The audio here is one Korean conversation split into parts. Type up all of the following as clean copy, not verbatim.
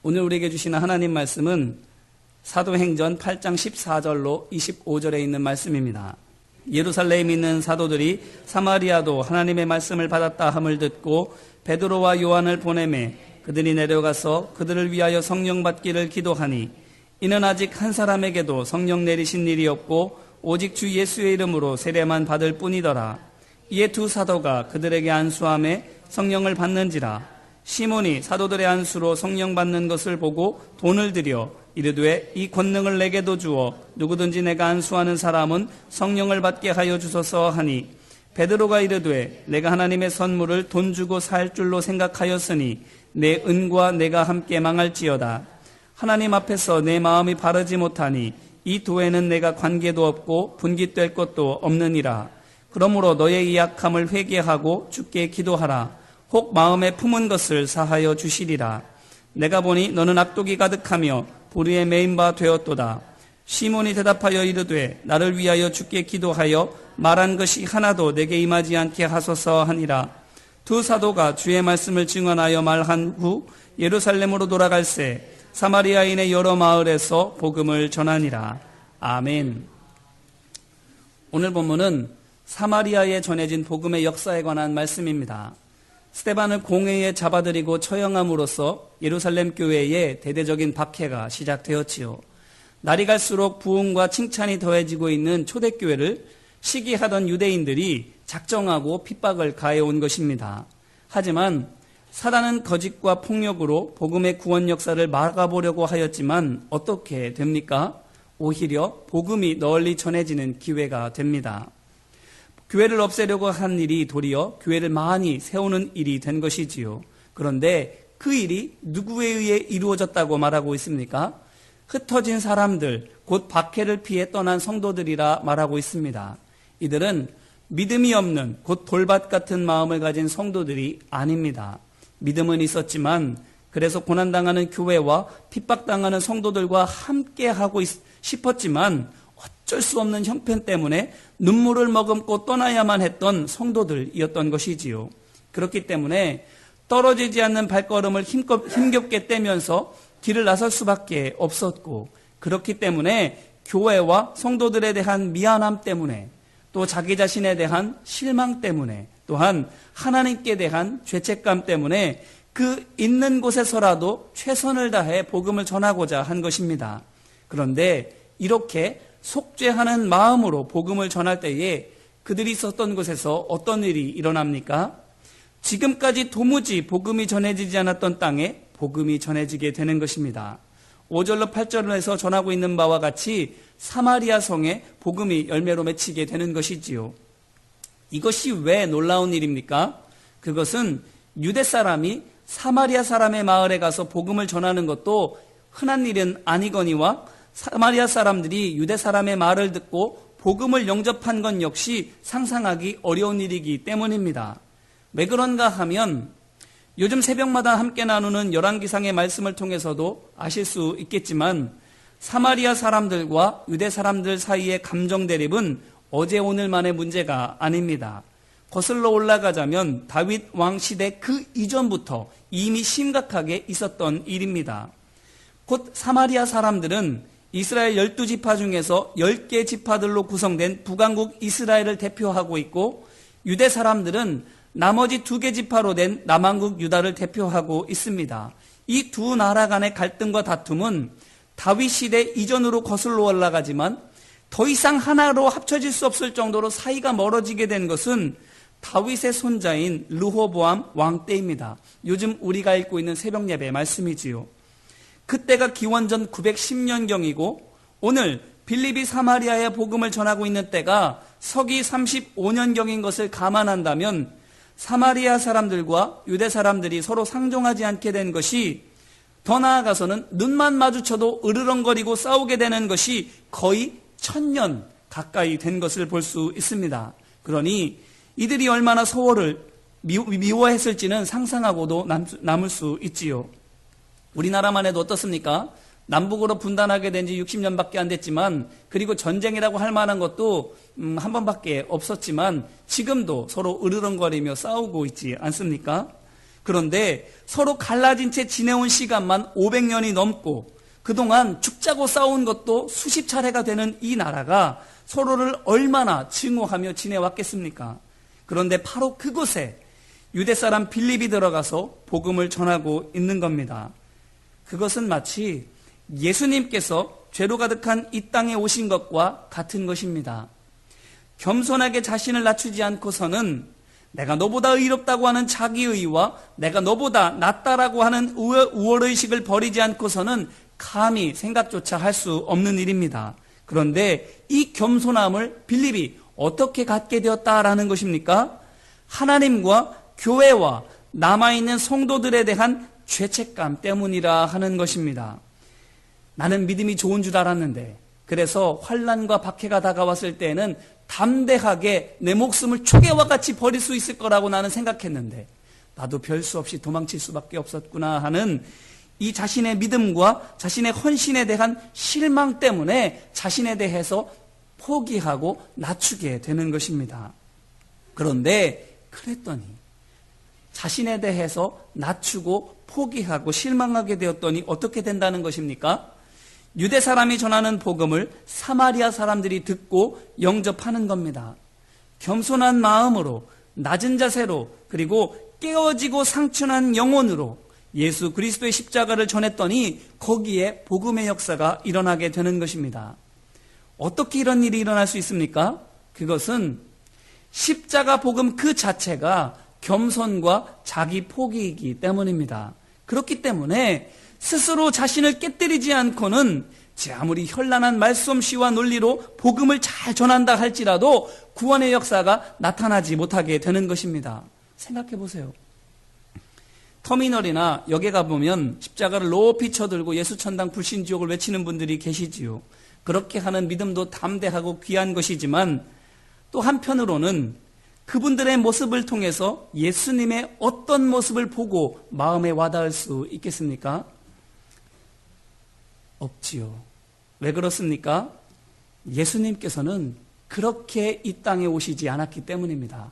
오늘 우리에게 주시는 하나님 말씀은 사도행전 8장 14절로 25절에 있는 말씀입니다. 예루살렘에 있는 사도들이 사마리아도 하나님의 말씀을 받았다 함을 듣고 베드로와 요한을 보내매 그들이 내려가서 그들을 위하여 성령 받기를 기도하니 이는 아직 한 사람에게도 성령 내리신 일이 없고 오직 주 예수의 이름으로 세례만 받을 뿐이더라. 이에 두 사도가 그들에게 안수하매 성령을 받는지라. 시몬이 사도들의 안수로 성령 받는 것을 보고 돈을 들여 이르되 이 권능을 내게도 주어 누구든지 내가 안수하는 사람은 성령을 받게 하여 주소서 하니 베드로가 이르되 내가 하나님의 선물을 돈 주고 살 줄로 생각하였으니 내 은과 내가 함께 망할지어다. 하나님 앞에서 내 마음이 바르지 못하니 이 도에는 내가 관계도 없고 분깃될 것도 없느니라. 그러므로 너의 이 약함을 회개하고 주께 기도하라. 혹 마음에 품은 것을 사하여 주시리라. 내가 보니 너는 악독이 가득하며 불의에 매인 바 되었도다. 시몬이 대답하여 이르되 나를 위하여 주께 기도하여 말한 것이 하나도 내게 임하지 않게 하소서 하니라. 두 사도가 주의 말씀을 증언하여 말한 후 예루살렘으로 돌아갈새 사마리아인의 여러 마을에서 복음을 전하니라. 아멘. 오늘 본문은 사마리아에 전해진 복음의 역사에 관한 말씀입니다. 스데반을 공회에 잡아들이고 처형함으로써 예루살렘 교회의 대대적인 박해가 시작되었지요. 날이 갈수록 부흥과 칭찬이 더해지고 있는 초대교회를 시기하던 유대인들이 작정하고 핍박을 가해온 것입니다. 하지만 사단은 거짓과 폭력으로 복음의 구원 역사를 막아보려고 하였지만 어떻게 됩니까? 오히려 복음이 널리 전해지는 기회가 됩니다. 교회를 없애려고 한 일이 도리어 교회를 많이 세우는 일이 된 것이지요. 그런데 그 일이 누구에 의해 이루어졌다고 말하고 있습니까? 흩어진 사람들, 곧 박해를 피해 떠난 성도들이라 말하고 있습니다. 이들은 믿음이 없는 곧 돌밭 같은 마음을 가진 성도들이 아닙니다. 믿음은 있었지만 그래서 고난당하는 교회와 핍박당하는 성도들과 함께하고 싶었지만 어쩔 수 없는 형편 때문에 눈물을 머금고 떠나야만 했던 성도들이었던 것이지요. 그렇기 때문에 떨어지지 않는 발걸음을 힘겹게 떼면서 길을 나설 수밖에 없었고, 그렇기 때문에 교회와 성도들에 대한 미안함 때문에, 또 자기 자신에 대한 실망 때문에, 또한 하나님께 대한 죄책감 때문에 그 있는 곳에서라도 최선을 다해 복음을 전하고자 한 것입니다. 그런데 이렇게 속죄하는 마음으로 복음을 전할 때에 그들이 있었던 곳에서 어떤 일이 일어납니까? 지금까지 도무지 복음이 전해지지 않았던 땅에 복음이 전해지게 되는 것입니다. 5절로 8절에서 전하고 있는 바와 같이 사마리아 성에 복음이 열매로 맺히게 되는 것이지요. 이것이 왜 놀라운 일입니까? 그것은 유대 사람이 사마리아 사람의 마을에 가서 복음을 전하는 것도 흔한 일은 아니거니와 사마리아 사람들이 유대 사람의 말을 듣고 복음을 영접한 건 역시 상상하기 어려운 일이기 때문입니다. 왜 그런가 하면 요즘 새벽마다 함께 나누는 열왕기상의 말씀을 통해서도 아실 수 있겠지만 사마리아 사람들과 유대 사람들 사이의 감정 대립은 어제 오늘만의 문제가 아닙니다. 거슬러 올라가자면 다윗 왕 시대 그 이전부터 이미 심각하게 있었던 일입니다. 곧 사마리아 사람들은 이스라엘 12지파 중에서 10개 지파들로 구성된 북왕국 이스라엘을 대표하고 있고, 유대 사람들은 나머지 2개 지파로 된 남왕국 유다를 대표하고 있습니다. 이 두 나라 간의 갈등과 다툼은 다윗 시대 이전으로 거슬러 올라가지만 더 이상 하나로 합쳐질 수 없을 정도로 사이가 멀어지게 된 것은 다윗의 손자인 르호보암 왕 때입니다. 요즘 우리가 읽고 있는 새벽 예배 말씀이지요. 그때가 기원전 910년경이고 오늘 빌립이 사마리아에 복음을 전하고 있는 때가 서기 35년경인 것을 감안한다면 사마리아 사람들과 유대 사람들이 서로 상종하지 않게 된 것이, 더 나아가서는 눈만 마주쳐도 으르렁거리고 싸우게 되는 것이 거의 1000년 가까이 된 것을 볼 수 있습니다. 그러니 이들이 얼마나 서로를 미워했을지는 상상하고도 남을 수 있지요. 우리나라만 해도 어떻습니까? 남북으로 분단하게 된 지 60년밖에 안 됐지만, 그리고 전쟁이라고 할 만한 것도 한 번밖에 없었지만 지금도 서로 으르렁거리며 싸우고 있지 않습니까? 그런데 서로 갈라진 채 지내온 시간만 500년이 넘고 그동안 죽자고 싸운 것도 수십 차례가 되는 이 나라가 서로를 얼마나 증오하며 지내왔겠습니까? 그런데 바로 그곳에 유대 사람 빌립이 들어가서 복음을 전하고 있는 겁니다. 그것은 마치 예수님께서 죄로 가득한 이 땅에 오신 것과 같은 것입니다. 겸손하게 자신을 낮추지 않고서는 내가 너보다 의롭다고 하는 자기의와 내가 너보다 낫다라고 하는 우월의식을 버리지 않고서는 감히 생각조차 할 수 없는 일입니다. 그런데 이 겸손함을 빌립이 어떻게 갖게 되었다라는 것입니까? 하나님과 교회와 남아있는 성도들에 대한 죄책감 때문이라 하는 것입니다. 나는 믿음이 좋은 줄 알았는데 그래서 환난과 박해가 다가왔을 때에는 담대하게 내 목숨을 초계와 같이 버릴 수 있을 거라고 나는 생각했는데 나도 별 수 없이 도망칠 수밖에 없었구나 하는 이 자신의 믿음과 자신의 헌신에 대한 실망 때문에 자신에 대해서 포기하고 낮추게 되는 것입니다. 그런데 그랬더니 자신에 대해서 낮추고 포기하고 실망하게 되었더니 어떻게 된다는 것입니까? 유대 사람이 전하는 복음을 사마리아 사람들이 듣고 영접하는 겁니다. 겸손한 마음으로 낮은 자세로 그리고 깨어지고 상춘한 영혼으로 예수 그리스도의 십자가를 전했더니 거기에 복음의 역사가 일어나게 되는 것입니다. 어떻게 이런 일이 일어날 수 있습니까? 그것은 십자가 복음 그 자체가 겸손과 자기 포기이기 때문입니다. 그렇기 때문에 스스로 자신을 깨뜨리지 않고는 제 아무리 현란한 말솜씨와 논리로 복음을 잘 전한다 할지라도 구원의 역사가 나타나지 못하게 되는 것입니다. 생각해 보세요. 터미널이나 역에 가보면 십자가를 높이 쳐들고 예수천당 불신지옥을 외치는 분들이 계시지요. 그렇게 하는 믿음도 담대하고 귀한 것이지만 또 한편으로는 그분들의 모습을 통해서 예수님의 어떤 모습을 보고 마음에 와닿을 수 있겠습니까? 없지요. 왜 그렇습니까? 예수님께서는 그렇게 이 땅에 오시지 않았기 때문입니다.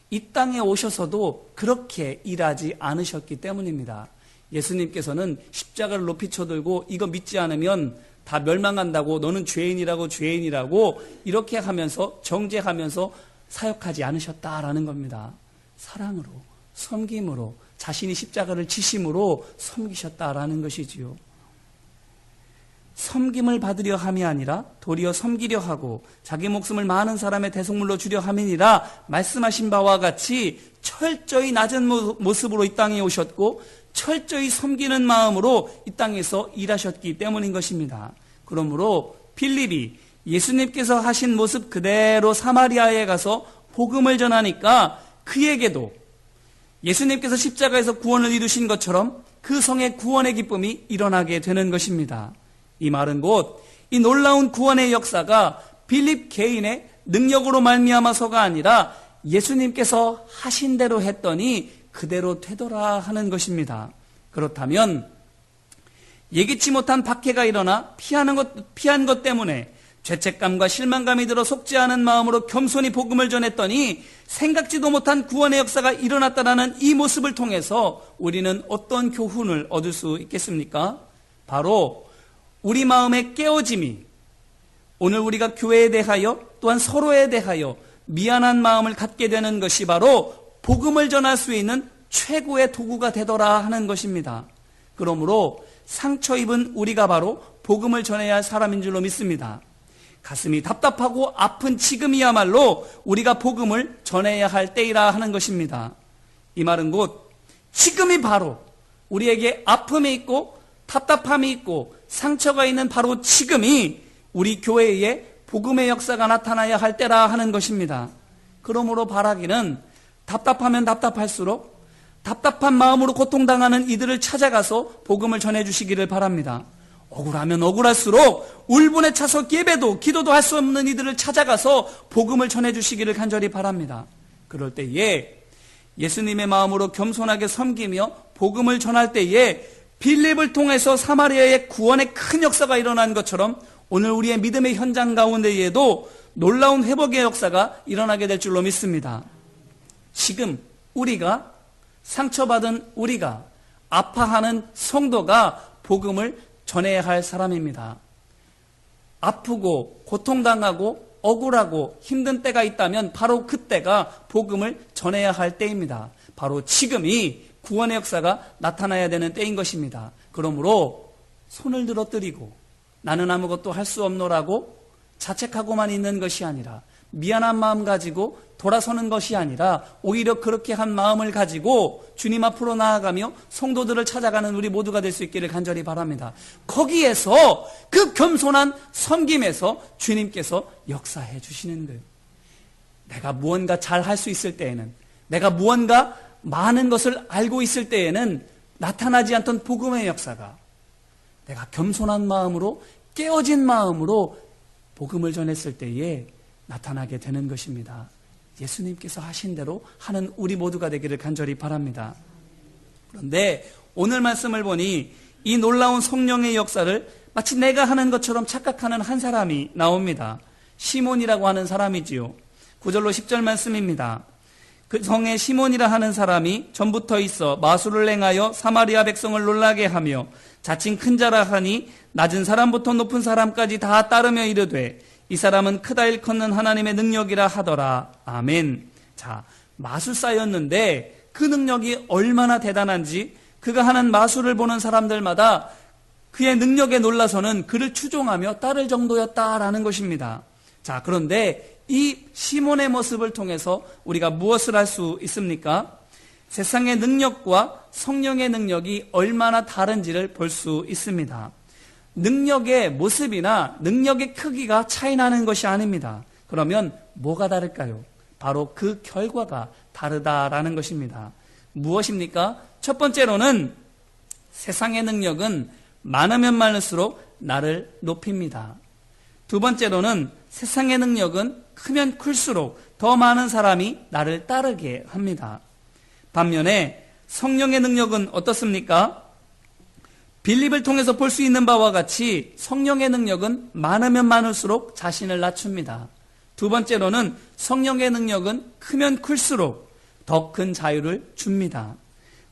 이 땅에 오셔서도 그렇게 일하지 않으셨기 때문입니다. 예수님께서는 십자가를 높이 쳐들고 이거 믿지 않으면 다 멸망한다고 너는 죄인이라고 이렇게 하면서 정죄하면서 사역하지 않으셨다라는 겁니다. 사랑으로, 섬김으로, 자신이 십자가를 지심으로 섬기셨다라는 것이지요. 섬김을 받으려 함이 아니라 도리어 섬기려 하고 자기 목숨을 많은 사람의 대속물로 주려 함이니라 말씀하신 바와 같이 철저히 낮은 모습으로 이 땅에 오셨고 철저히 섬기는 마음으로 이 땅에서 일하셨기 때문인 것입니다. 그러므로 빌립이 예수님께서 하신 모습 그대로 사마리아에 가서 복음을 전하니까 그에게도 예수님께서 십자가에서 구원을 이루신 것처럼 그 성의 구원의 기쁨이 일어나게 되는 것입니다. 이 말은 곧 이 놀라운 구원의 역사가 빌립 개인의 능력으로 말미암아서가 아니라 예수님께서 하신 대로 했더니 그대로 되더라 하는 것입니다. 그렇다면 예기치 못한 박해가 일어나 피한 것 때문에 죄책감과 실망감이 들어 속지 않은 마음으로 겸손히 복음을 전했더니 생각지도 못한 구원의 역사가 일어났다라는 이 모습을 통해서 우리는 어떤 교훈을 얻을 수 있겠습니까? 바로 우리 마음의 깨어짐이 오늘 우리가 교회에 대하여 또한 서로에 대하여 미안한 마음을 갖게 되는 것이 바로 복음을 전할 수 있는 최고의 도구가 되더라 하는 것입니다. 그러므로 상처 입은 우리가 바로 복음을 전해야 할 사람인 줄로 믿습니다. 가슴이 답답하고 아픈 지금이야말로 우리가 복음을 전해야 할 때이라 하는 것입니다. 이 말은 곧 지금이 바로 우리에게 아픔이 있고 답답함이 있고 상처가 있는 바로 지금이 우리 교회에 복음의 역사가 나타나야 할 때라 하는 것입니다. 그러므로 바라기는 답답하면 답답할수록 답답한 마음으로 고통당하는 이들을 찾아가서 복음을 전해주시기를 바랍니다. 억울하면 억울할수록 울분에 차서 예배도 기도도 할 수 없는 이들을 찾아가서 복음을 전해주시기를 간절히 바랍니다. 그럴 때에 예수님의 마음으로 겸손하게 섬기며 복음을 전할 때에 빌립을 통해서 사마리아의 구원의 큰 역사가 일어난 것처럼 오늘 우리의 믿음의 현장 가운데에도 놀라운 회복의 역사가 일어나게 될 줄로 믿습니다. 지금 우리가 상처받은 우리가, 아파하는 성도가 복음을 전해야 할 사람입니다. 아프고 고통당하고 억울하고 힘든 때가 있다면 바로 그때가 복음을 전해야 할 때입니다. 바로 지금이 구원의 역사가 나타나야 되는 때인 것입니다. 그러므로 손을 들어뜨리고 나는 아무것도 할 수 없노라고 자책하고만 있는 것이 아니라, 미안한 마음 가지고 돌아서는 것이 아니라 오히려 그렇게 한 마음을 가지고 주님 앞으로 나아가며 성도들을 찾아가는 우리 모두가 될 수 있기를 간절히 바랍니다. 거기에서, 그 겸손한 섬김에서 주님께서 역사해 주시는 거예요. 내가 무언가 잘 할 수 있을 때에는, 내가 무언가 많은 것을 알고 있을 때에는 나타나지 않던 복음의 역사가, 내가 겸손한 마음으로, 깨어진 마음으로 복음을 전했을 때에 나타나게 되는 것입니다. 예수님께서 하신 대로 하는 우리 모두가 되기를 간절히 바랍니다. 그런데 오늘 말씀을 보니 이 놀라운 성령의 역사를 마치 내가 하는 것처럼 착각하는 한 사람이 나옵니다. 시몬이라고 하는 사람이지요. 9절로 10절 말씀입니다. 그 성에 시몬이라 하는 사람이 전부터 있어 마술을 행하여 사마리아 백성을 놀라게 하며 자칭 큰 자라 하니 낮은 사람부터 높은 사람까지 다 따르며 이르되 이 사람은 크다 일컫는 하나님의 능력이라 하더라. 아멘. 자, 마술사였는데 그 능력이 얼마나 대단한지 그가 하는 마술을 보는 사람들마다 그의 능력에 놀라서는 그를 추종하며 따를 정도였다라는 것입니다. 자, 그런데 이 시몬의 모습을 통해서 우리가 무엇을 할 수 있습니까? 세상의 능력과 성령의 능력이 얼마나 다른지를 볼 수 있습니다. 능력의 모습이나 능력의 크기가 차이 나는 것이 아닙니다. 그러면 뭐가 다를까요? 바로 그 결과가 다르다라는 것입니다. 무엇입니까? 첫 번째로는 세상의 능력은 많으면 많을수록 나를 높입니다. 두 번째로는 세상의 능력은 크면 클수록 더 많은 사람이 나를 따르게 합니다. 반면에 성령의 능력은 어떻습니까? 빌립을 통해서 볼 수 있는 바와 같이 성령의 능력은 많으면 많을수록 자신을 낮춥니다. 두 번째로는 성령의 능력은 크면 클수록 더 큰 자유를 줍니다.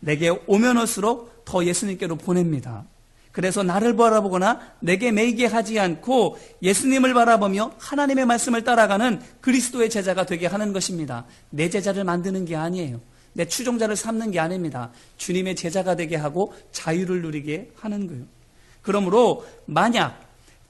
내게 오면 올수록 더 예수님께로 보냅니다. 그래서 나를 바라보거나 내게 매이게 하지 않고 예수님을 바라보며 하나님의 말씀을 따라가는 그리스도의 제자가 되게 하는 것입니다. 내 제자를 만드는 게 아니에요. 내 추종자를 삼는 게 아닙니다. 주님의 제자가 되게 하고 자유를 누리게 하는 거예요. 그러므로 만약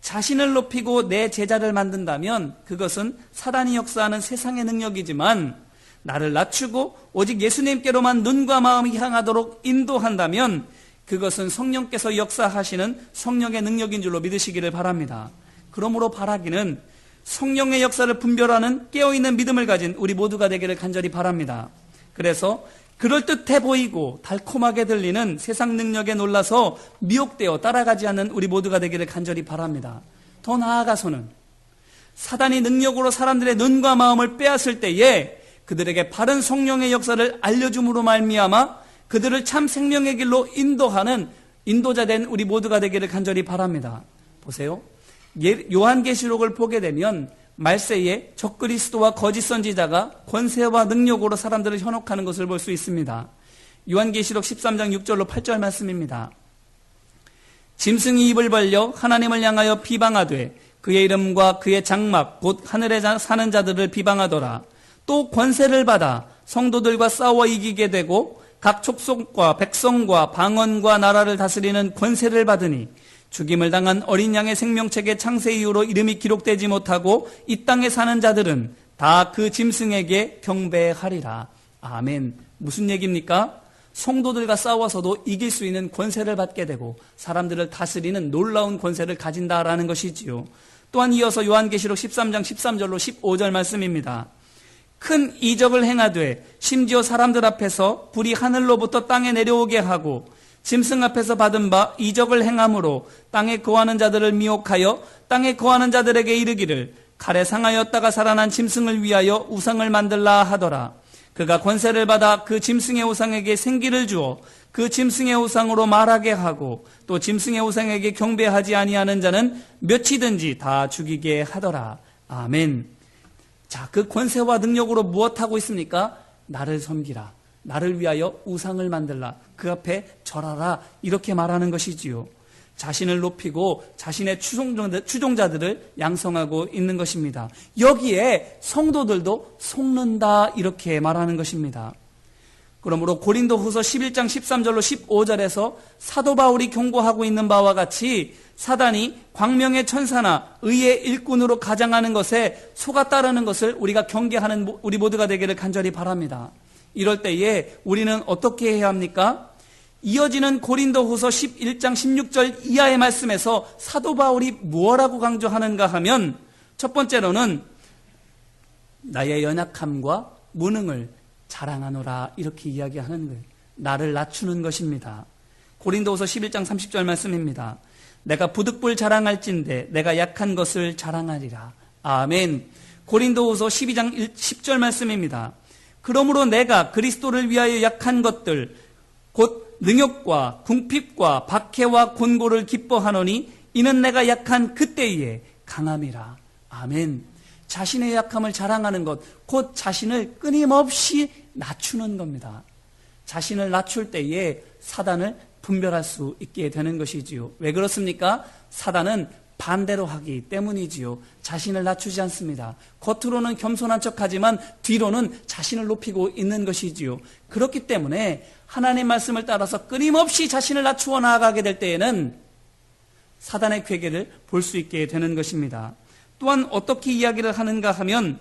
자신을 높이고 내 제자를 만든다면 그것은 사단이 역사하는 세상의 능력이지만, 나를 낮추고 오직 예수님께로만 눈과 마음이 향하도록 인도한다면 그것은 성령께서 역사하시는 성령의 능력인 줄로 믿으시기를 바랍니다. 그러므로 바라기는 성령의 역사를 분별하는 깨어있는 믿음을 가진 우리 모두가 되기를 간절히 바랍니다. 그래서 그럴듯해 보이고 달콤하게 들리는 세상 능력에 놀라서 미혹되어 따라가지 않는 우리 모두가 되기를 간절히 바랍니다. 더 나아가서는 사단이 능력으로 사람들의 눈과 마음을 빼앗을 때에 그들에게 바른 성령의 역사를 알려줌으로 말미암아 그들을 참 생명의 길로 인도하는 인도자 된 우리 모두가 되기를 간절히 바랍니다. 보세요. 요한계시록을 보게 되면 말세에 적그리스도와 거짓 선지자가 권세와 능력으로 사람들을 현혹하는 것을 볼 수 있습니다. 요한계시록 13장 6절로 8절 말씀입니다. 짐승이 입을 벌려 하나님을 향하여 비방하되 그의 이름과 그의 장막 곧 하늘에 사는 자들을 비방하더라. 또 권세를 받아 성도들과 싸워 이기게 되고 각 족속과 백성과 방언과 나라를 다스리는 권세를 받으니 죽임을 당한 어린 양의 생명책의 창세 이후로 이름이 기록되지 못하고 이 땅에 사는 자들은 다 그 짐승에게 경배하리라. 아멘. 무슨 얘기입니까? 성도들과 싸워서도 이길 수 있는 권세를 받게 되고 사람들을 다스리는 놀라운 권세를 가진다라는 것이지요. 또한 이어서 요한계시록 13장 13절로 15절 말씀입니다. 큰 이적을 행하되 심지어 사람들 앞에서 불이 하늘로부터 땅에 내려오게 하고 짐승 앞에서 받은 바 이적을 행함으로 땅에 거하는 자들을 미혹하여 땅에 거하는 자들에게 이르기를 칼에 상하였다가 살아난 짐승을 위하여 우상을 만들라 하더라. 그가 권세를 받아 그 짐승의 우상에게 생기를 주어 그 짐승의 우상으로 말하게 하고 또 짐승의 우상에게 경배하지 아니하는 자는 몇이든지 다 죽이게 하더라. 아멘. 자, 그 권세와 능력으로 무엇하고 있습니까? 나를 섬기라. 나를 위하여 우상을 만들라. 그 앞에 절하라. 이렇게 말하는 것이지요. 자신을 높이고 자신의 추종자들을 양성하고 있는 것입니다. 여기에 성도들도 속는다 이렇게 말하는 것입니다. 그러므로 고린도후서 11장 13절로 15절에서 사도 바울이 경고하고 있는 바와 같이 사단이 광명의 천사나 의의 일꾼으로 가장하는 것에 속아 따르는 것을 우리가 경계하는 우리 모두가 되기를 간절히 바랍니다. 이럴 때에 우리는 어떻게 해야 합니까? 이어지는 고린도후서 11장 16절 이하의 말씀에서 사도 바울이 무엇라고 강조하는가 하면 첫 번째로는 나의 연약함과 무능을 자랑하노라 이렇게 이야기하는 거예요. 나를 낮추는 것입니다. 고린도후서 11장 30절 말씀입니다. 내가 부득불 자랑할진대 내가 약한 것을 자랑하리라. 아멘. 고린도후서 12장 10절 말씀입니다. 그러므로 내가 그리스도를 위하여 약한 것들 곧 능욕과 궁핍과 박해와 곤고를 기뻐하노니 이는 내가 약한 그때에 강함이라. 아멘. 자신의 약함을 자랑하는 것, 곧 자신을 끊임없이 낮추는 겁니다. 자신을 낮출 때에 사단을 분별할 수 있게 되는 것이지요. 왜 그렇습니까? 사단은 반대로 하기 때문이지요. 자신을 낮추지 않습니다. 겉으로는 겸손한 척하지만 뒤로는 자신을 높이고 있는 것이지요. 그렇기 때문에 하나님 말씀을 따라서 끊임없이 자신을 낮추어 나아가게 될 때에는 사단의 괴계를 볼 수 있게 되는 것입니다. 또한 어떻게 이야기를 하는가 하면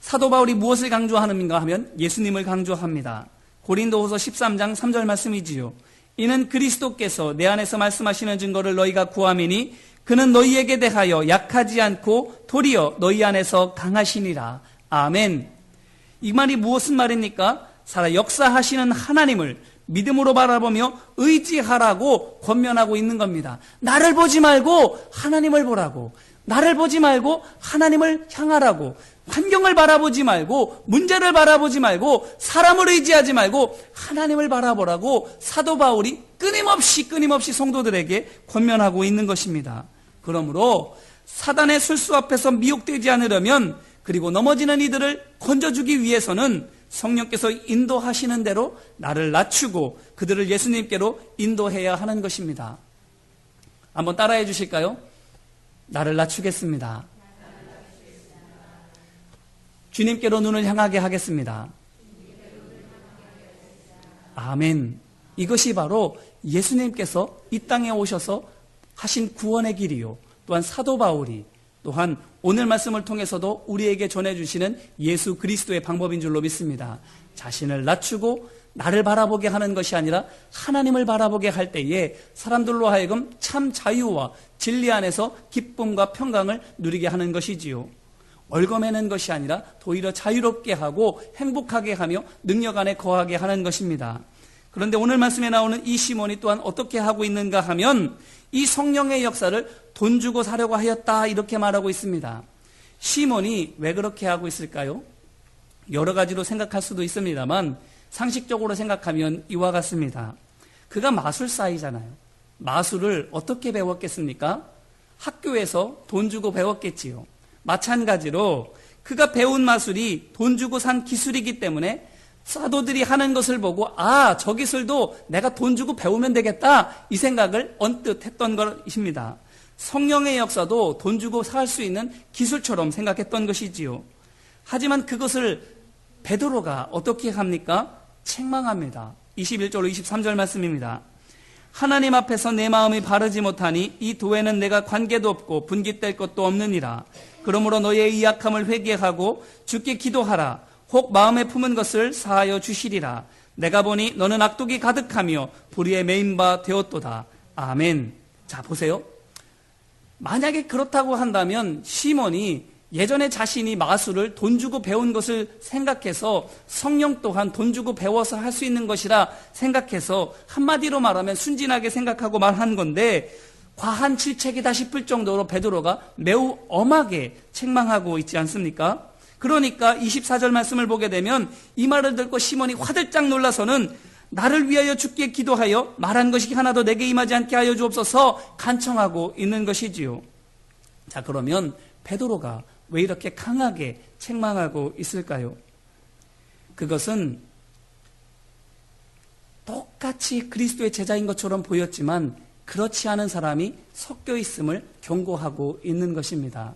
사도 바울이 무엇을 강조하는가 하면 예수님을 강조합니다. 고린도후서 13장 3절 말씀이지요. 이는 그리스도께서 내 안에서 말씀하시는 증거를 너희가 구함이니 그는 너희에게 대하여 약하지 않고 도리어 너희 안에서 강하시니라. 아멘. 이 말이 무엇은 말입니까? 살아 역사하시는 하나님을 믿음으로 바라보며 의지하라고 권면하고 있는 겁니다. 나를 보지 말고 하나님을 보라고, 나를 보지 말고 하나님을 향하라고, 환경을 바라보지 말고 문제를 바라보지 말고 사람을 의지하지 말고 하나님을 바라보라고 사도 바울이 끊임없이 성도들에게 권면하고 있는 것입니다. 그러므로 사단의 술수 앞에서 미혹되지 않으려면, 그리고 넘어지는 이들을 건져주기 위해서는 성령께서 인도하시는 대로 나를 낮추고 그들을 예수님께로 인도해야 하는 것입니다. 한번 따라해 주실까요? 나를 낮추겠습니다. 주님께로 눈을 향하게 하겠습니다. 아멘. 이것이 바로 예수님께서 이 땅에 오셔서 하신 구원의 길이요, 또한 사도 바울이 또한 오늘 말씀을 통해서도 우리에게 전해주시는 예수 그리스도의 방법인 줄로 믿습니다. 자신을 낮추고 나를 바라보게 하는 것이 아니라 하나님을 바라보게 할 때에 사람들로 하여금 참 자유와 진리 안에서 기쁨과 평강을 누리게 하는 것이지요. 얼거매는 것이 아니라 도리어 자유롭게 하고 행복하게 하며 능력 안에 거하게 하는 것입니다. 그런데 오늘 말씀에 나오는 이 시몬이 또한 어떻게 하고 있는가 하면 이 성령의 역사를 돈 주고 사려고 하였다 이렇게 말하고 있습니다. 시몬이 왜 그렇게 하고 있을까요? 여러 가지로 생각할 수도 있습니다만 상식적으로 생각하면 이와 같습니다. 그가 마술사이잖아요. 마술을 어떻게 배웠겠습니까? 학교에서 돈 주고 배웠겠지요. 마찬가지로 그가 배운 마술이 돈 주고 산 기술이기 때문에 사도들이 하는 것을 보고 저 기술도 내가 돈 주고 배우면 되겠다 이 생각을 언뜻 했던 것입니다. 성령의 역사도 돈 주고 살 수 있는 기술처럼 생각했던 것이지요. 하지만 그것을 베드로가 어떻게 합니까? 책망합니다. 21절로 23절 말씀입니다. 하나님 앞에서 내 마음이 바르지 못하니 이 도에는 내가 관계도 없고 분깃될 것도 없느니라. 그러므로 너의 이 약함을 회개하고 주께 기도하라. 혹 마음에 품은 것을 사하여 주시리라. 내가 보니 너는 악독이 가득하며 불의에 매인 바 되었도다. 아멘. 자, 보세요. 만약에 그렇다고 한다면 시몬이 예전에 자신이 마술을 돈 주고 배운 것을 생각해서 성령 또한 돈 주고 배워서 할 수 있는 것이라 생각해서 한마디로 말하면 순진하게 생각하고 말한 건데 과한 질책이다 싶을 정도로 베드로가 매우 엄하게 책망하고 있지 않습니까? 그러니까 24절 말씀을 보게 되면 이 말을 듣고 시몬이 화들짝 놀라서는 나를 위하여 주께 기도하여 말한 것이 하나도 내게 임하지 않게 하여 주옵소서 간청하고 있는 것이지요. 자, 그러면 베드로가 왜 이렇게 강하게 책망하고 있을까요? 그것은 똑같이 그리스도의 제자인 것처럼 보였지만 그렇지 않은 사람이 섞여 있음을 경고하고 있는 것입니다.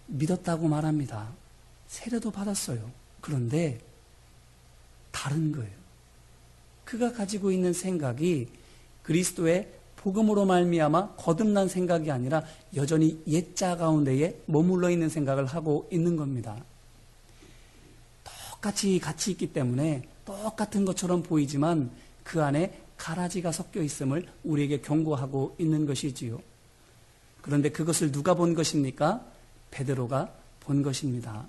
믿었다고 말합니다. 세례도 받았어요. 그런데 다른 거예요. 그가 가지고 있는 생각이 그리스도의 복음으로 말미암아 거듭난 생각이 아니라 여전히 옛자 가운데에 머물러 있는 생각을 하고 있는 겁니다. 똑같이 같이 있기 때문에 똑같은 것처럼 보이지만 그 안에 가라지가 섞여 있음을 우리에게 경고하고 있는 것이지요. 그런데 그것을 누가 본 것입니까? 베드로가 본 것입니다.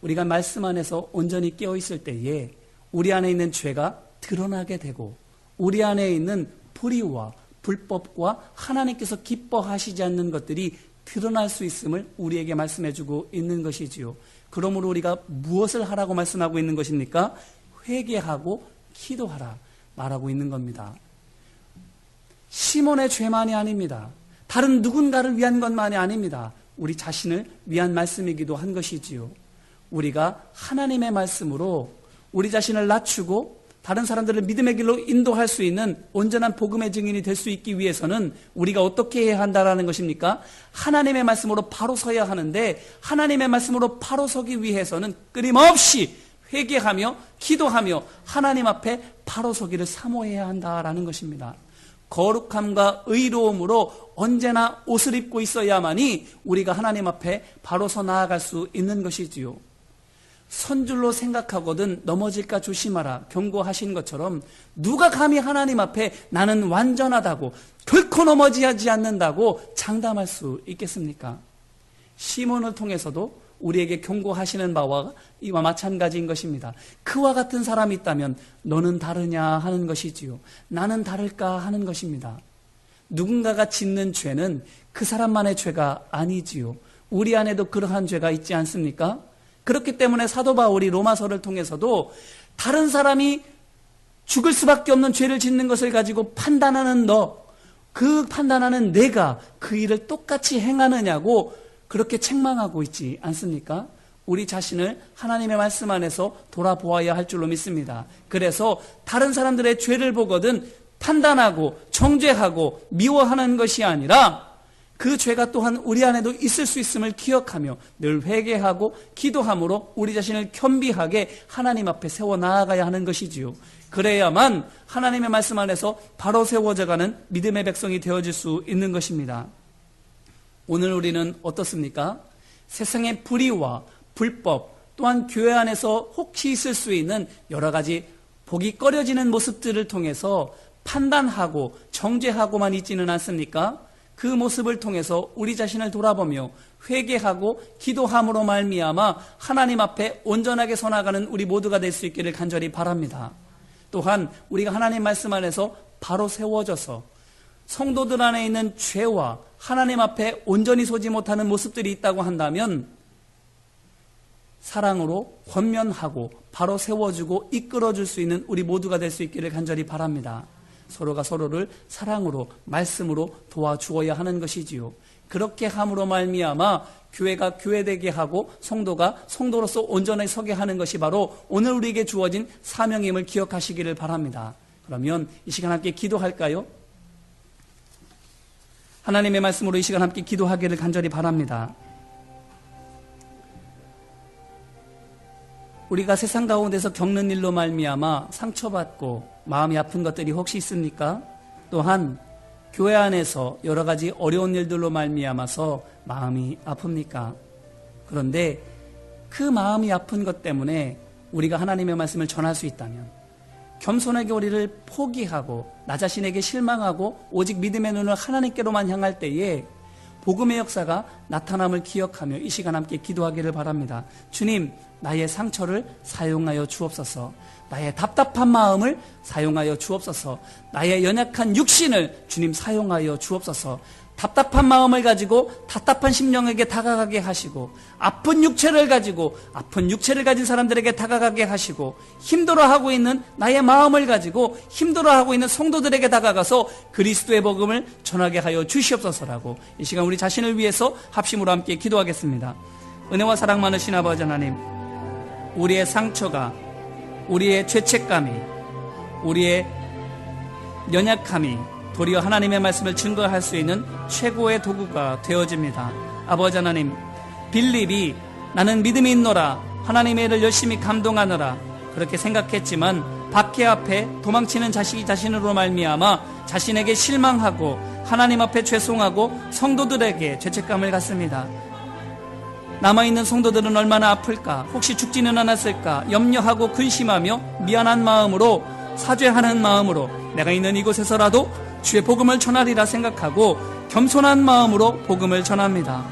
우리가 말씀 안에서 온전히 깨어 있을 때에 우리 안에 있는 죄가 드러나게 되고 우리 안에 있는 불의와 불법과 하나님께서 기뻐하시지 않는 것들이 드러날 수 있음을 우리에게 말씀해주고 있는 것이지요. 그러므로 우리가 무엇을 하라고 말씀하고 있는 것입니까? 회개하고 기도하라 말하고 있는 겁니다. 시몬의 죄만이 아닙니다. 다른 누군가를 위한 것만이 아닙니다. 우리 자신을 위한 말씀이기도 한 것이지요. 우리가 하나님의 말씀으로 우리 자신을 낮추고 다른 사람들을 믿음의 길로 인도할 수 있는 온전한 복음의 증인이 될 수 있기 위해서는 우리가 어떻게 해야 한다라는 것입니까? 하나님의 말씀으로 바로 서야 하는데 하나님의 말씀으로 바로 서기 위해서는 끊임없이 회개하며 기도하며 하나님 앞에 바로 서기를 사모해야 한다라는 것입니다. 거룩함과 의로움으로 언제나 옷을 입고 있어야만이 우리가 하나님 앞에 바로 서 나아갈 수 있는 것이지요. 선줄로 생각하거든 넘어질까 조심하라 경고하신 것처럼 누가 감히 하나님 앞에 나는 완전하다고 결코 넘어지지 않는다고 장담할 수 있겠습니까? 시몬을 통해서도 우리에게 경고하시는 바와 이와 마찬가지인 것입니다. 그와 같은 사람이 있다면 너는 다르냐 하는 것이지요. 나는 다를까 하는 것입니다. 누군가가 짓는 죄는 그 사람만의 죄가 아니지요. 우리 안에도 그러한 죄가 있지 않습니까? 그렇기 때문에 사도 바울이 로마서를 통해서도 다른 사람이 죽을 수밖에 없는 죄를 짓는 것을 가지고 판단하는 너, 그 판단하는 내가 그 일을 똑같이 행하느냐고 그렇게 책망하고 있지 않습니까? 우리 자신을 하나님의 말씀 안에서 돌아보아야 할 줄로 믿습니다. 그래서 다른 사람들의 죄를 보거든 판단하고 정죄하고 미워하는 것이 아니라 그 죄가 또한 우리 안에도 있을 수 있음을 기억하며 늘 회개하고 기도함으로 우리 자신을 겸비하게 하나님 앞에 세워 나아가야 하는 것이지요. 그래야만 하나님의 말씀 안에서 바로 세워져가는 믿음의 백성이 되어질 수 있는 것입니다. 오늘 우리는 어떻습니까? 세상의 불의와 불법 또한 교회 안에서 혹시 있을 수 있는 여러 가지 보기 꺼려지는 모습들을 통해서 판단하고 정죄하고만 있지는 않습니까? 그 모습을 통해서 우리 자신을 돌아보며 회개하고 기도함으로 말미암아 하나님 앞에 온전하게 서 나가는 우리 모두가 될 수 있기를 간절히 바랍니다. 또한 우리가 하나님 말씀 안에서 바로 세워져서 성도들 안에 있는 죄와 하나님 앞에 온전히 서지 못하는 모습들이 있다고 한다면 사랑으로 권면하고 바로 세워주고 이끌어줄 수 있는 우리 모두가 될 수 있기를 간절히 바랍니다. 서로가 서로를 사랑으로 말씀으로 도와주어야 하는 것이지요. 그렇게 함으로 말미암아 교회가 교회되게 하고 성도가 성도로서 온전히 서게 하는 것이 바로 오늘 우리에게 주어진 사명임을 기억하시기를 바랍니다. 그러면 이 시간 함께 기도할까요? 하나님의 말씀으로 이 시간 함께 기도하기를 간절히 바랍니다. 우리가 세상 가운데서 겪는 일로 말미암아 상처받고 마음이 아픈 것들이 혹시 있습니까? 또한 교회 안에서 여러 가지 어려운 일들로 말미암아서 마음이 아픕니까? 그런데 그 마음이 아픈 것 때문에 우리가 하나님의 말씀을 전할 수 있다면 겸손하게 우리를 포기하고 나 자신에게 실망하고 오직 믿음의 눈을 하나님께로만 향할 때에 복음의 역사가 나타남을 기억하며 이 시간 함께 기도하기를 바랍니다. 주님, 나의 상처를 사용하여 주옵소서. 나의 답답한 마음을 사용하여 주옵소서. 나의 연약한 육신을 주님 사용하여 주옵소서. 답답한 마음을 가지고 답답한 심령에게 다가가게 하시고 아픈 육체를 가지고 아픈 육체를 가진 사람들에게 다가가게 하시고 힘들어하고 있는 나의 마음을 가지고 힘들어하고 있는 성도들에게 다가가서 그리스도의 복음을 전하게 하여 주시옵소서라고 이 시간 우리 자신을 위해서 합심으로 함께 기도하겠습니다. 은혜와 사랑 많으신 아버지 하나님, 우리의 상처가 우리의 죄책감이 우리의 연약함이 도리어 하나님의 말씀을 증거할 수 있는 최고의 도구가 되어집니다. 아버지 하나님, 빌립이 나는 믿음이 있노라, 하나님의 일을 열심히 감동하노라 그렇게 생각했지만 박해 앞에 도망치는 자신으로 말미암아 자신에게 실망하고 하나님 앞에 죄송하고 성도들에게 죄책감을 갖습니다. 남아있는 성도들은 얼마나 아플까, 혹시 죽지는 않았을까 염려하고 근심하며 미안한 마음으로, 사죄하는 마음으로 내가 있는 이곳에서라도 주의 복음을 전하리라 생각하고 겸손한 마음으로 복음을 전합니다.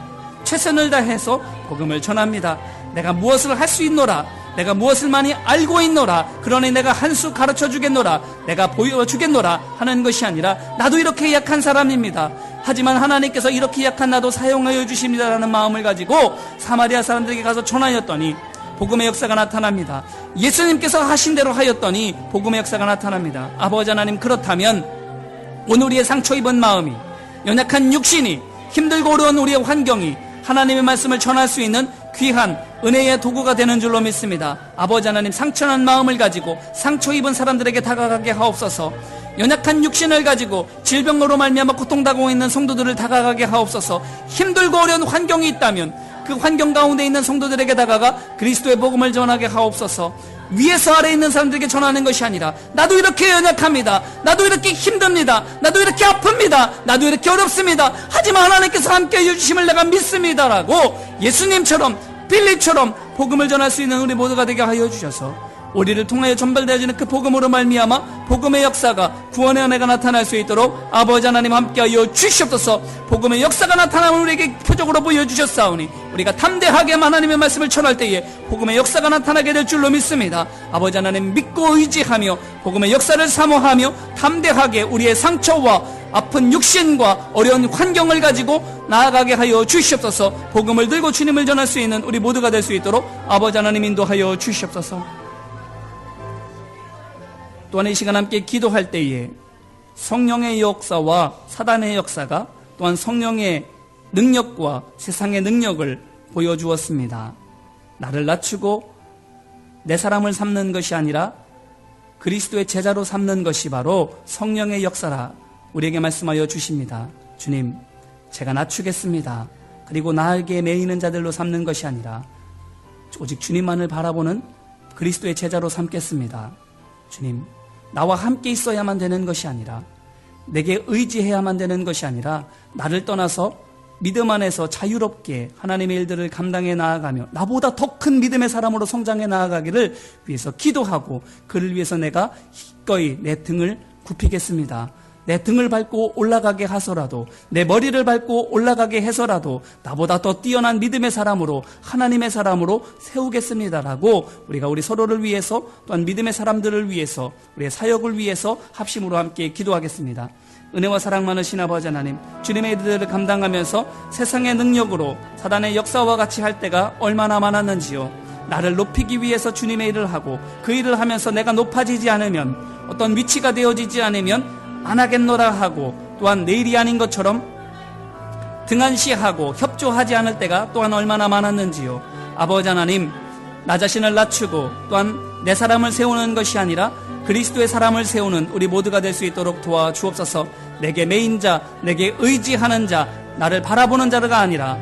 최선을 다해서 복음을 전합니다. 내가 무엇을 할 수 있노라, 내가 무엇을 많이 알고 있노라, 그러니 내가 한 수 가르쳐 주겠노라, 내가 보여주겠노라 하는 것이 아니라 나도 이렇게 약한 사람입니다. 하지만 하나님께서 이렇게 약한 나도 사용하여 주십니다라는 마음을 가지고 사마리아 사람들에게 가서 전하였더니 복음의 역사가 나타납니다. 예수님께서 하신 대로 하였더니 복음의 역사가 나타납니다. 아버지 하나님, 그렇다면 오늘 우리의 상처 입은 마음이, 연약한 육신이, 힘들고 어려운 우리의 환경이 하나님의 말씀을 전할 수 있는 귀한 은혜의 도구가 되는 줄로 믿습니다. 아버지 하나님, 상처난 마음을 가지고 상처 입은 사람들에게 다가가게 하옵소서. 연약한 육신을 가지고 질병으로 말미암아 고통당하고 있는 성도들을 다가가게 하옵소서. 힘들고 어려운 환경이 있다면 그 환경 가운데 있는 성도들에게 다가가 그리스도의 복음을 전하게 하옵소서. 위에서 아래에 있는 사람들에게 전하는 것이 아니라 나도 이렇게 연약합니다, 나도 이렇게 힘듭니다, 나도 이렇게 아픕니다, 나도 이렇게 어렵습니다, 하지만 하나님께서 함께 해주심을 내가 믿습니다라고 예수님처럼 빌립처럼 복음을 전할 수 있는 우리 모두가 되게 하여 주셔서 우리를 통하여 전달되어지는 그 복음으로 말미암아 복음의 역사가, 구원의 은혜가 나타날 수 있도록 아버지 하나님 함께하여 주시옵소서. 복음의 역사가 나타나면 우리에게 표적으로 보여주셨사오니 우리가 담대하게 하나님의 말씀을 전할 때에 복음의 역사가 나타나게 될 줄로 믿습니다. 아버지 하나님, 믿고 의지하며 복음의 역사를 사모하며 담대하게 우리의 상처와 아픈 육신과 어려운 환경을 가지고 나아가게 하여 주시옵소서. 복음을 들고 주님을 전할 수 있는 우리 모두가 될 수 있도록 아버지 하나님 인도하여 주시옵소서. 또한 이 시간 함께 기도할 때에 성령의 역사와 사단의 역사가 또한 성령의 능력과 세상의 능력을 보여주었습니다. 나를 낮추고 내 사람을 삼는 것이 아니라 그리스도의 제자로 삼는 것이 바로 성령의 역사라 우리에게 말씀하여 주십니다. 주님, 제가 낮추겠습니다. 그리고 나에게 매이는 자들로 삼는 것이 아니라 오직 주님만을 바라보는 그리스도의 제자로 삼겠습니다. 주님, 나와 함께 있어야만 되는 것이 아니라, 내게 의지해야만 되는 것이 아니라 나를 떠나서 믿음 안에서 자유롭게 하나님의 일들을 감당해 나아가며 나보다 더 큰 믿음의 사람으로 성장해 나아가기를 위해서 기도하고, 그를 위해서 내가 기꺼이 내 등을 굽히겠습니다. 내 등을 밟고 올라가게 하서라도, 내 머리를 밟고 올라가게 해서라도 나보다 더 뛰어난 믿음의 사람으로, 하나님의 사람으로 세우겠습니다라고 우리가 우리 서로를 위해서, 또한 믿음의 사람들을 위해서, 우리의 사역을 위해서 합심으로 함께 기도하겠습니다. 은혜와 사랑 많으신 아버지 하나님, 주님의 일들을 감당하면서 세상의 능력으로 사단의 역사와 같이 할 때가 얼마나 많았는지요. 나를 높이기 위해서 주님의 일을 하고 그 일을 하면서 내가 높아지지 않으면, 어떤 위치가 되어지지 않으면 안 하겠노라 하고, 또한 내일이 아닌 것처럼 등한시하고 협조하지 않을 때가 또한 얼마나 많았는지요. 아버지 하나님, 나 자신을 낮추고 또한 내 사람을 세우는 것이 아니라 그리스도의 사람을 세우는 우리 모두가 될 수 있도록 도와주옵소서. 내게 매인 자, 내게 의지하는 자, 나를 바라보는 자가 아니라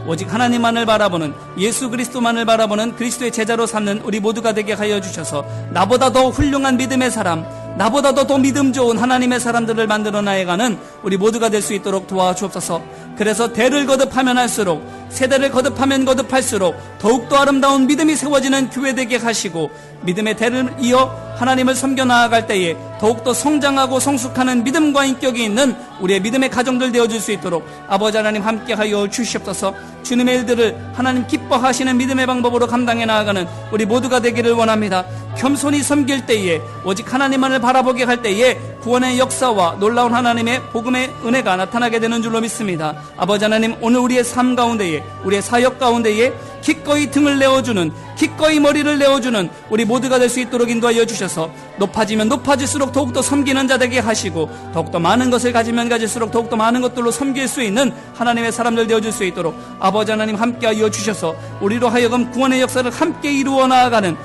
오직 하나님만을 바라보는, 예수 그리스도만을 바라보는 그리스도의 제자로 삼는 우리 모두가 되게 하여 주셔서 나보다 더 훌륭한 믿음의 사람, 나보다 더 믿음 좋은 하나님의 사람들을 만들어 나아가는 우리 모두가 될 수 있도록 도와주옵소서. 그래서 대를 거듭하면 할수록, 세대를 거듭하면 거듭할수록 더욱더 아름다운 믿음이 세워지는 교회 되게 하시고, 믿음의 대를 이어 하나님을 섬겨 나아갈 때에 더욱더 성장하고 성숙하는 믿음과 인격이 있는 우리의 믿음의 가정들 되어줄 수 있도록 아버지 하나님 함께하여 주시옵소서. 주님의 일들을 하나님 기뻐하시는 믿음의 방법으로 감당해 나아가는 우리 모두가 되기를 원합니다. 겸손히 섬길 때에, 오직 하나님만을 바라보게 할 때에 구원의 역사와 놀라운 하나님의 복음의 은혜가 나타나게 되는 줄로 믿습니다. 아버지 하나님, 오늘 우리의 삶 가운데에, 우리의 사역 가운데에 기꺼이 등을 내어주는, 기꺼이 머리를 내어주는 우리 모두가 될 수 있도록 인도하여 주셔서 높아지면 높아질수록 더욱더 섬기는 자 되게 하시고, 더욱더 많은 것을 가지면 가질수록 더욱더 많은 것들로 섬길 수 있는 하나님의 사람들 되어줄 수 있도록 아버지 하나님 함께하여 주셔서 우리로 하여금 구원의 역사를 함께 이루어 나아가는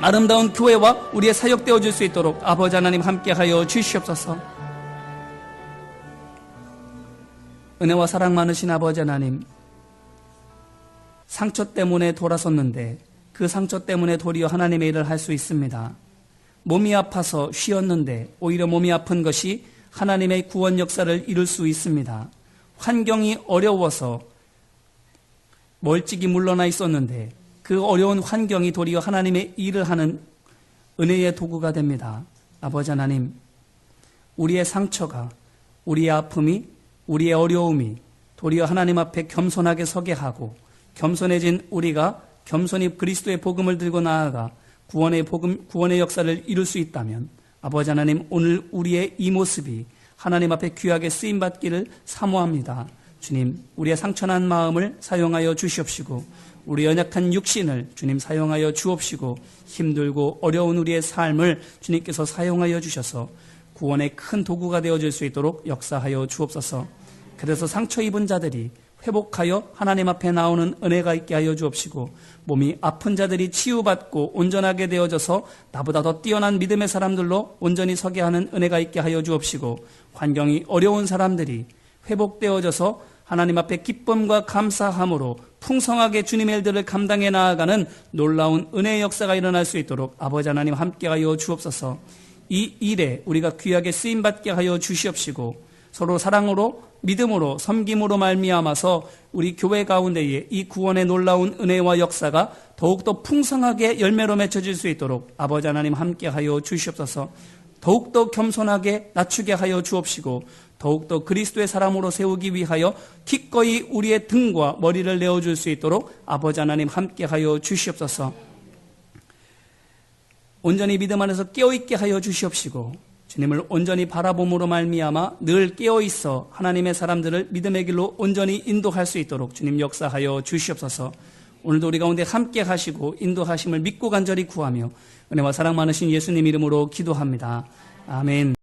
아름다운 교회와 우리의 사역 되어줄 수 있도록 아버지 하나님 함께하여 주시옵소서. 은혜와 사랑 많으신 아버지 하나님, 상처 때문에 돌아섰는데 그 상처 때문에 도리어 하나님의 일을 할 수 있습니다. 몸이 아파서 쉬었는데 오히려 몸이 아픈 것이 하나님의 구원 역사를 이룰 수 있습니다. 환경이 어려워서 멀찍이 물러나 있었는데 그 어려운 환경이 도리어 하나님의 일을 하는 은혜의 도구가 됩니다. 아버지 하나님, 우리의 상처가, 우리의 아픔이, 우리의 어려움이 도리어 하나님 앞에 겸손하게 서게 하고 겸손해진 우리가 겸손히 그리스도의 복음을 들고 나아가 구원의 역사를 이룰 수 있다면 아버지 하나님, 오늘 우리의 이 모습이 하나님 앞에 귀하게 쓰임받기를 사모합니다. 주님, 우리의 상처난 마음을 사용하여 주시옵시고 우리 연약한 육신을 주님 사용하여 주옵시고 힘들고 어려운 우리의 삶을 주님께서 사용하여 주셔서 구원의 큰 도구가 되어줄 수 있도록 역사하여 주옵소서. 그래서 상처 입은 자들이 회복하여 하나님 앞에 나오는 은혜가 있게 하여 주옵시고 몸이 아픈 자들이 치유받고 온전하게 되어져서 나보다 더 뛰어난 믿음의 사람들로 온전히 서게 하는 은혜가 있게 하여 주옵시고 환경이 어려운 사람들이 회복되어져서 하나님 앞에 기쁨과 감사함으로 풍성하게 주님의 일들을 감당해 나아가는 놀라운 은혜의 역사가 일어날 수 있도록 아버지 하나님 함께하여 주옵소서. 이 일에 우리가 귀하게 쓰임받게 하여 주시옵시고 서로 사랑으로 믿음으로 섬김으로 말미암아서 우리 교회 가운데에 이 구원의 놀라운 은혜와 역사가 더욱더 풍성하게 열매로 맺혀질 수 있도록 아버지 하나님 함께하여 주시옵소서. 더욱더 겸손하게 낮추게 하여 주옵시고 더욱더 그리스도의 사람으로 세우기 위하여 기꺼이 우리의 등과 머리를 내어줄 수 있도록 아버지 하나님 함께하여 주시옵소서. 온전히 믿음 안에서 깨어있게 하여 주시옵시고 주님을 온전히 바라봄으로 말미암아 늘 깨어있어 하나님의 사람들을 믿음의 길로 온전히 인도할 수 있도록 주님 역사하여 주시옵소서. 오늘도 우리 가운데 함께 하시고 인도하심을 믿고 간절히 구하며 은혜와 사랑 많으신 예수님 이름으로 기도합니다. 아멘.